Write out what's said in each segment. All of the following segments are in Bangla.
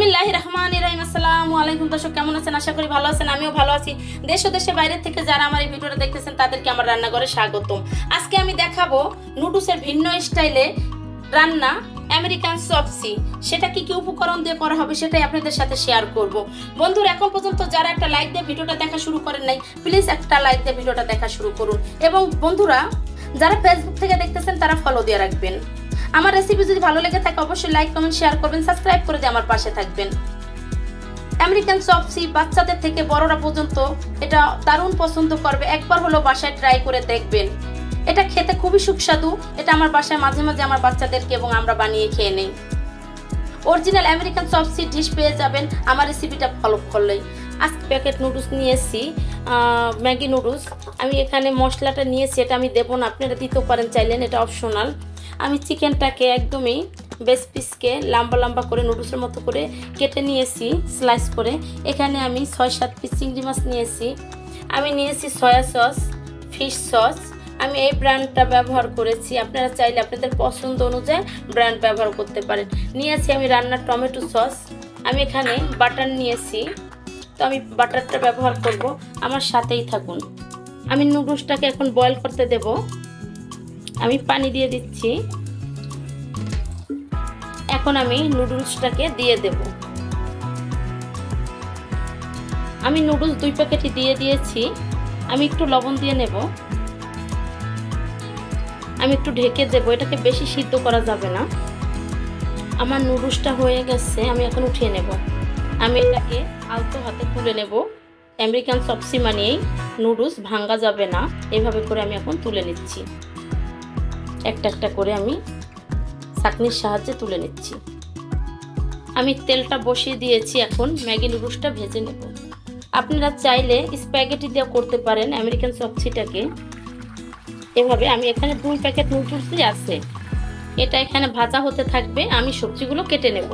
বিসমিল্লাহির রহমানির রহিম। আসসালামু আলাইকুম দর্শক, কেমন আছেন? আশা করি ভালো আছেন। আমিও ভালো আছি। দেশ ও দেশের বাইরে থেকে যারা আমার এই ভিডিওটা দেখতেছেন তাদেরকে আমার রান্নাঘরে স্বাগতম। আজকে আমি দেখাবো নুডলসের ভিন্ন স্টাইলে রান্না আমেরিকান সপসি। সেটা কি কি উপকরণ দিয়ে করা হবে সেটাই আপনাদের সাথে শেয়ার করব। বন্ধুরা, এখন পর্যন্ত যারা একটা লাইক দিয়ে ভিডিওটা দেখা শুরু করেন নাই, প্লিজ একটা লাইক দিয়ে ভিডিওটা দেখা শুরু করুন। এবং বন্ধুরা, যারা ফেসবুক থেকে দেখতেছেন তারা ফলো দিয়ে রাখবেন। আমার রেসিপি যদি ভালো লেগে থাকে অবশ্যই লাইক কমেন্ট শেয়ার করবেন, সাবস্ক্রাইব করে দিয়ে আমার পাশে থাকবেন। আমেরিকান সপসি বাচ্চাদের থেকে বড়রা পর্যন্ত এটা দারুণ পছন্দ করবে। একবার হলো বাসায় ট্রাই করে দেখবেন। এটা খেতে খুবই সুস্বাদু। এটা আমার বাসায় মাঝে মাঝে আমার বাচ্চাদেরকে এবং আমরা বানিয়ে খেয়ে নেই। অরিজিনাল আমেরিকান সপসি ডিশ পেয়ে যাবেন আমার রেসিপিটা ফলো করলেই। আজকে প্যাকেট নুডলস নিয়েছি, ম্যাগি নুডলস। আমি এখানে মশলাটা নিয়েছি, এটা আমি দেবো না, আপনারা দিতেও পারেন চাইলেন, এটা অপশনাল। আমি চিকেনটাকে একদমই বেশ পিসকে লম্বা লম্বা করে নুডলসের মতো করে কেটে নিয়েছি স্লাইস করে। এখানে আমি 6-7 পিস চিংড়ি মাছ নিয়েছি। আমি নিয়েছি সয়া সস, ফিশ সস। আমি এই ব্র্যান্ডটা ব্যবহার করেছি, আপনারা চাইলে আপনাদের পছন্দ অনুযায়ী ব্র্যান্ড ব্যবহার করতে পারেন। নিয়েছি আমি রান্নার টমেটো সস। আমি এখানে বাটার নিয়েছি, তো আমি বাটারটা ব্যবহার করব। আমার সাথেই থাকুন। আমি নুডলসটাকে এখন বয়েল করতে দেব। আমি পানি দিয়ে দিচ্ছি। এখন আমি নুডলসটাকে দিয়ে দেব। আমি নুডলস 2 প্যাকেটই দিয়ে দিয়েছি। আমি একটু লবণ দিয়ে নেব। আমি একটু ঢেকে দেব, এটাকে বেশি সিদ্ধ করা যাবে না। আমার নুডলসটা হয়ে গেছে, আমি এখন উঠিয়ে নেব। আমি এটাকে আলতো হাতে তুলে নেব। আমেরিকান সপসি মানেই নুডলস ভাঙা যাবে না, এভাবে করে আমি এখন তুলে নিচ্ছি। একটা একটা করে আমি ছাঁকনির সাহায্যে তুলে নিচ্ছি। আমি তেলটা বসিয়ে দিয়েছি, এখন ম্যাগি নুডলসটা ভেজে নেব। আপনারা চাইলে স্প্যাগেটি দিয়ে করতে পারেন আমেরিকান সপসিটাকে এভাবে। আমি এখানে 2 প্যাকেট নুডলসই আছে, এটা এখানে ভাজা হতে থাকবে। আমি সবজিগুলো কেটে নেব।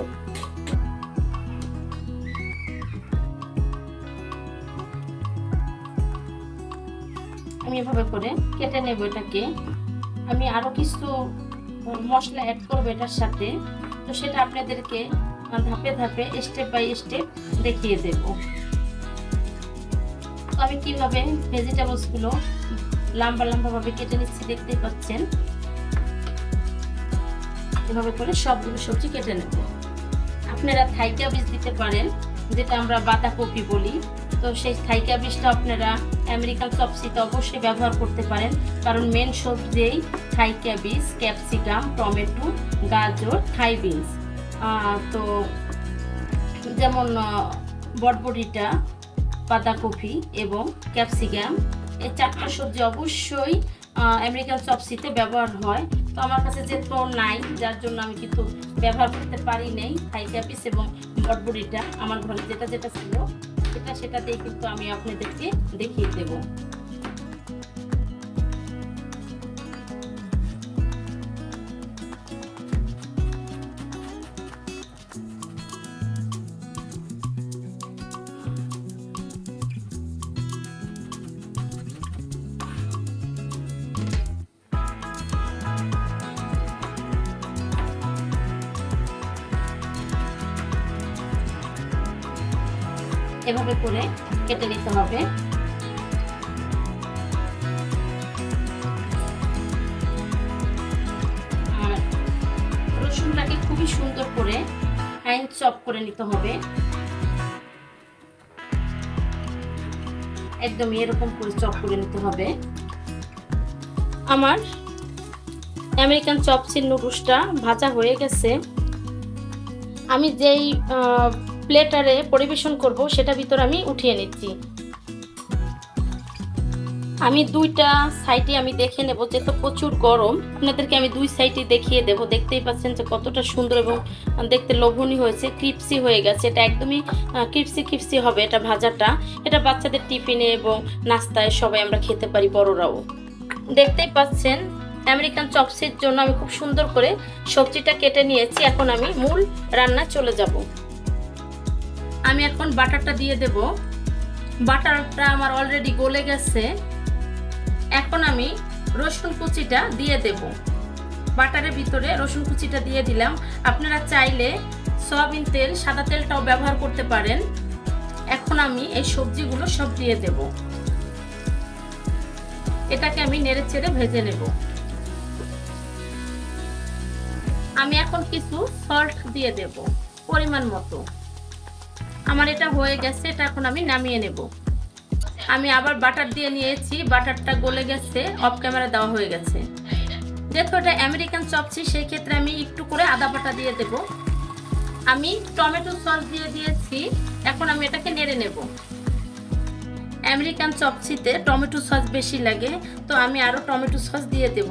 আমি এভাবে করে কেটে নেব এটাকে। আমি আরো কিছু মশলা অ্যাড করবো এটার সাথে, তো সেটা আপনাদেরকে ধাপে ধাপে স্টেপ বাই স্টেপ দেখিয়ে দেব। তো আমি কিভাবে ভেজিটেবলস গুলো লম্বা লম্বা ভাবে কেটে নিচ্ছি দেখতেই পাচ্ছেন। এভাবে করে সবগুলো সবজি কেটে নেব। আপনারা থাই ক্যাবেজ দিতে পারেন, যেটা আমরা বাঁধাকপি বলি। তো সেই থাই ক্যাবেজটা আপনারা আমেরিকান সপসিতে অবশ্যই ব্যবহার করতে পারেন, কারণ মেন সবজি থাই ক্যাবেজ, ক্যাপসিকাম, টমেটো, গাজর, থাই বিনস। তো যেমন বটবটিটা, বাঁধাকপি এবং ক্যাপসিকাম, এই 4টা সবজি অবশ্যই আমেরিকান সপসিতে ব্যবহার হয়। তো আমার কাছে যেহেতু নাই, যার জন্য আমি কিন্তু ব্যবহার করতে পারি নাই থাই ক্যাবেজ এবং বটবটিটা। আমার ঘরে যেটা যেটা ছিল সেটাতেই কিন্তু আমি আপনাদেরকে দেখিয়ে দেব। এভাবে করে কেটে নিতে হবে। আর রসুনটাকে খুবই সুন্দর করে ফাইন চপ করে নিতে হবে, একদম এরকম করে চপ করে নিতে হবে। আমার আমেরিকান সপসির নুডলসটা ভাজা হয়ে গেছে। আমি যেই প্লেটারে পরিবেশন করব সেটা ভিতর আমি উঠিয়ে নিচ্ছি। আমি 2টা সাইডে আমি দেখে নেব, যেহেতু প্রচুর গরম আপনাদেরকে আমি 2 সাইডে দেখিয়ে দেব। দেখতেই পাচ্ছেন যে কতটা সুন্দর এবং দেখতে লোভনীয় হয়েছে, ক্রিপসি হয়ে গেছে। এটা একদমই ক্রিপসি হবে এটা ভাজাটা। এটা বাচ্চাদের টিফিনে এবং নাস্তায় সবাই আমরা খেতে পারি, বড়রাও। দেখতেই পাচ্ছেন আমেরিকান চপসির জন্য আমি খুব সুন্দর করে সবজিটা কেটে নিয়েছি। এখন আমি মূল রান্না চলে যাব। আমি এখন বাটারটা দিয়ে দেব। বাটারটা আমার অলরেডি গলে গেছে। এখন আমি রসুন কুচিটা দিয়ে দেব। বাটারের ভিতরে রসুন কুচিটা দিয়ে দিলাম। আপনারা চাইলে সয়াবিন তেল, সাদা তেলটাও ব্যবহার করতে পারেন। এখন আমি এই সবজিগুলো সব দিয়ে দেব। এটাকে আমি নেড়ে চেড়ে ভেজে নেব। আমি এখন কিছু সল্ট দিয়ে দেব পরিমাণ মতো। আমার এটা হয়ে গেছে, এটা এখন আমি নামিয়ে নেব। আমি আবার বাটার দিয়ে নিয়েছি, বাটারটা গলে গেছে, অফ ক্যামেরা দেওয়া হয়ে গেছে। যেহেতু এটা আমেরিকান চপসি, সেই ক্ষেত্রে আমি একটু করে আদা বাটা দিয়ে দেব। আমি টমেটো সস দিয়ে দিয়েছি, এখন আমি এটাকে নেড়ে নেব। আমেরিকান চপসিতে টমেটো সস বেশি লাগে, তো আমি আরো টমেটো সস দিয়ে দেব।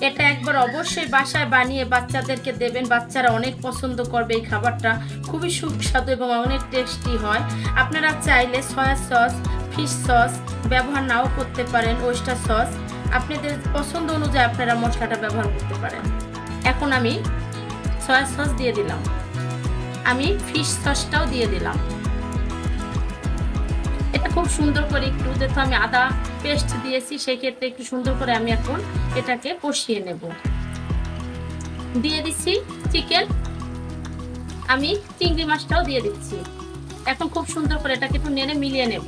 এটা একবার অবশ্যই বাসায় বানিয়ে বাচ্চাদেরকে দেবেন, বাচ্চারা অনেক পছন্দ করবে। এই খাবারটা খুবই সুস্বাদু এবং অনেক টেস্টি হয়। আপনারা চাইলে সয়া সস, ফিশ সস ব্যবহার নাও করতে পারেন, ওয়েস্টার সস, আপনাদের পছন্দ অনুযায়ী আপনারা মশলাটা ব্যবহার করতে পারেন। এখন আমি সয়া সস দিয়ে দিলাম, আমি ফিশ সসটাও দিয়ে দিলাম। এটা খুব সুন্দর করে একটু, যেহেতু আমি আদা পেস্ট দিয়েছি, সেই ক্ষেত্রে একটু সুন্দর করে আমি এখন এটাকে কষিয়ে নেব। দিয়ে দিচ্ছি চিকেন, আমি চিংড়ি মাছটাও দিয়ে দিচ্ছি। এখন খুব সুন্দর করে এটাকে একটু নেড়ে মিলিয়ে নেব।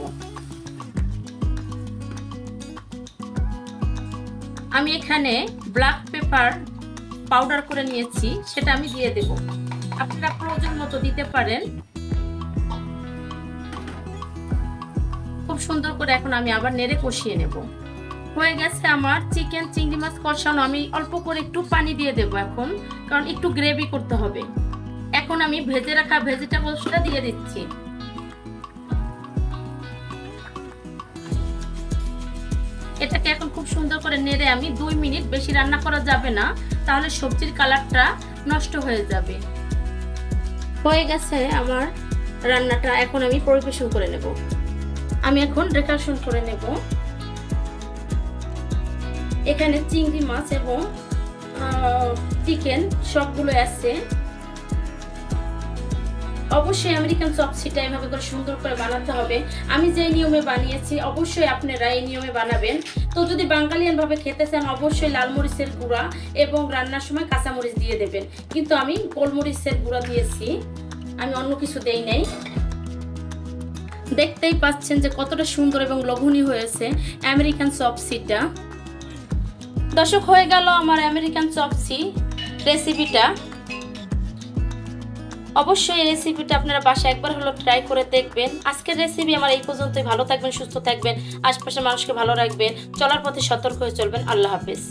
আমি এখানে ব্ল্যাক পেপার পাউডার করে নিয়েছি, সেটা আমি দিয়ে দেব। আপনারা প্রয়োজন মতো দিতে পারেন। খুব সুন্দর করে এখন আমি আবার নেড়ে কষিয়ে নেব। হয়ে গেছে আমার চিকেন চিংড়ি মাছ কষানো। আমি অল্প করে একটু পানি দিয়ে দেব এখন, কারণ একটু গ্রেভি করতে হবে। এখন আমি ভেজে রাখা ভেজিটেবলসটা দিয়ে দিচ্ছি। এটাকে এখন খুব সুন্দর করে নেড়ে আমি 2 মিনিট, বেশি রান্না করা যাবে না, তাহলে সবজির কালারটা নষ্ট হয়ে যাবে। হয়ে গেছে আমার রান্নাটা, এখন আমি পরিবেশন করে নেব। আমি এখন ডেকোরেশন করে নেব। এখানে চিংড়ি মাছ এবং চিকেন সবগুলো আছে। অবশ্যই আমেরিকান চপসিটা এভাবে করে সুন্দর করে বানাতে হবে। আমি যে নিয়মে বানিয়েছি অবশ্যই আপনারা এই নিয়মে বানাবেন। তো যদি বাঙালিয়ান ভাবে খেতে চান অবশ্যই লাল মরিচের গুঁড়া এবং রান্নার সময় কাঁচামরিচ দিয়ে দেবেন, কিন্তু আমি গোলমরিচের গুঁড়া দিয়েছি, আমি অন্য কিছু দেই নাই। দেখতেই পাচ্ছেন যে কতটা সুন্দর এবং লোভনীয় হয়েছে আমেরিকান চপসিটা। দর্শক, হয়ে গেল আমার আমেরিকান চপসি রেসিপিটা। অবশ্যই এই রেসিপিটা আপনারা বাসায় একবার হলো ট্রাই করে দেখবেন। আজকের রেসিপি আমার এই পর্যন্তই। ভালো থাকবেন, সুস্থ থাকবেন, আশপাশের মানুষকে ভালো রাখবেন, চলার পথে সতর্ক হয়ে চলবেন। আল্লাহ হাফেজ।